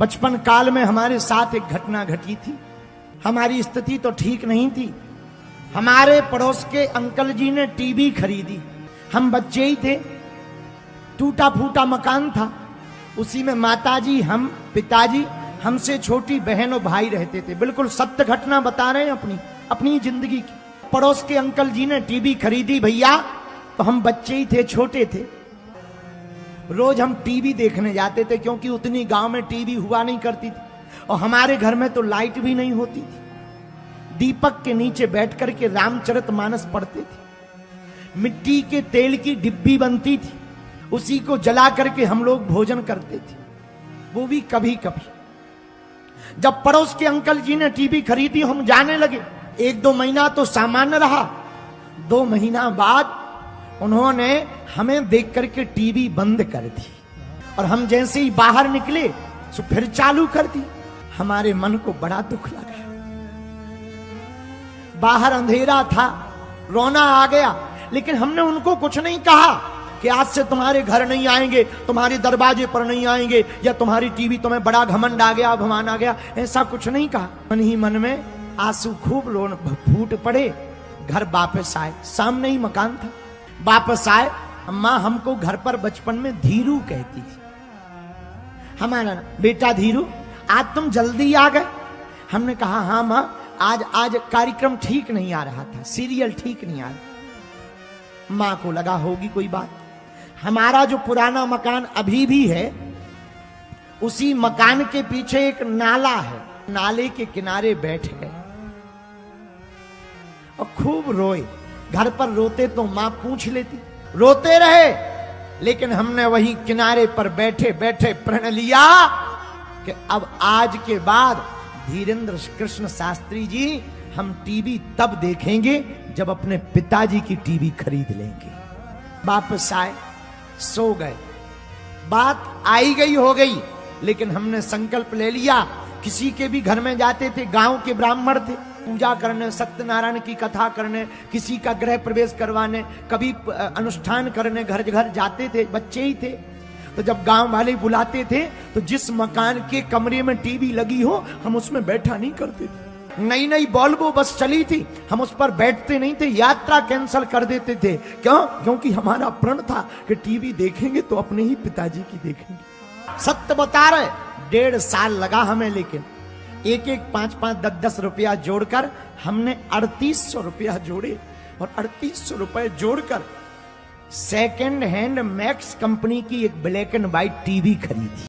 बचपन काल में हमारे साथ एक घटना घटी थी। हमारी स्थिति तो ठीक नहीं थी। हमारे पड़ोस के अंकल जी ने टीवी खरीदी। हम बच्चे ही थे, टूटा फूटा मकान था। उसी में माताजी, हम, पिताजी, हमसे छोटी बहन और भाई रहते थे। बिल्कुल सत्य घटना बता रहे हैं अपनी जिंदगी की। पड़ोस के अंकल जी ने टीवी खरीदी भैया, तो हम बच्चे ही थे, छोटे थे। रोज हम टीवी देखने जाते थे, क्योंकि उतनी गांव में टीवी हुआ नहीं करती थी और हमारे घर में तो लाइट भी नहीं होती थी। दीपक के नीचे बैठ कर के रामचरितमानस पढ़ते थे। मिट्टी के तेल की डिब्बी बनती थी, उसी को जला करके हम लोग भोजन करते थे, वो भी कभी कभी। जब पड़ोस के अंकल जी ने टीवी खरीदी, हम जाने लगे। 1-2 महीना तो सामान्य रहा। 2 महीना बाद उन्होंने हमें देख करके टीवी बंद कर दी और हम जैसे ही बाहर निकले तो फिर चालू कर दी। हमारे मन को बड़ा दुख लगा। बाहर अंधेरा था, रोना आ गया, लेकिन हमने उनको कुछ नहीं कहा कि आज से तुम्हारे घर नहीं आएंगे, तुम्हारे दरवाजे पर नहीं आएंगे, या तुम्हारी टीवी तुम्हें बड़ा घमंड आ गया, अभिमान आ गया। ऐसा कुछ नहीं कहा। मन ही मन में आंसू खूब रोन फूट पड़े। घर वापस आए, सामने ही मकान था। वापस आए, अम्मा हमको घर पर बचपन में धीरू कहती थी। हमारा बेटा धीरू, आज तुम जल्दी आ गए। हमने कहा हाँ माँ, आज कार्यक्रम ठीक नहीं आ रहा था, सीरियल ठीक नहीं आ रहा। माँ को लगा होगी कोई बात। हमारा जो पुराना मकान अभी भी है, उसी मकान के पीछे एक नाला है। नाले के किनारे बैठे और खूब रोए। घर पर रोते तो मां पूछ लेती, रोते रहे, लेकिन हमने वही किनारे पर बैठे बैठे प्रण लिया कि अब आज के बाद धीरेन्द्र कृष्ण शास्त्री जी, हम टीवी तब देखेंगे जब अपने पिताजी की टीवी खरीद लेंगे। वापस आए, सो गए। बात आई गई हो गई, लेकिन हमने संकल्प ले लिया। किसी के भी घर में जाते थे, गांव के ब्राह्मण थे, पूजा करने, सत्यनारायण की कथा करने, किसी का गृह प्रवेश करवाने, कभी अनुष्ठान करने घर घर जाते थे। बच्चे ही थे, तो जब गांव वाले बुलाते थे तो जिस मकान के कमरे में टीवी लगी हो, हम उसमें बैठा नहीं करते थे। नई नई वॉल्वो बस चली थी, हम उस पर बैठते नहीं थे, यात्रा कैंसिल कर देते थे। क्यों? क्योंकि हमारा प्रण था कि टीवी देखेंगे तो अपने ही पिताजी की देखेंगे। सत्य बता रहे, 1.5 साल लगा हमें, लेकिन 5-5, 10-10 रुपया जोड़कर हमने 3800 रुपया जोड़े और 3800 रुपए जोड़कर सेकेंड हैंड मैक्स कंपनी की एक ब्लैक एंड व्हाइट टीवी खरीदी।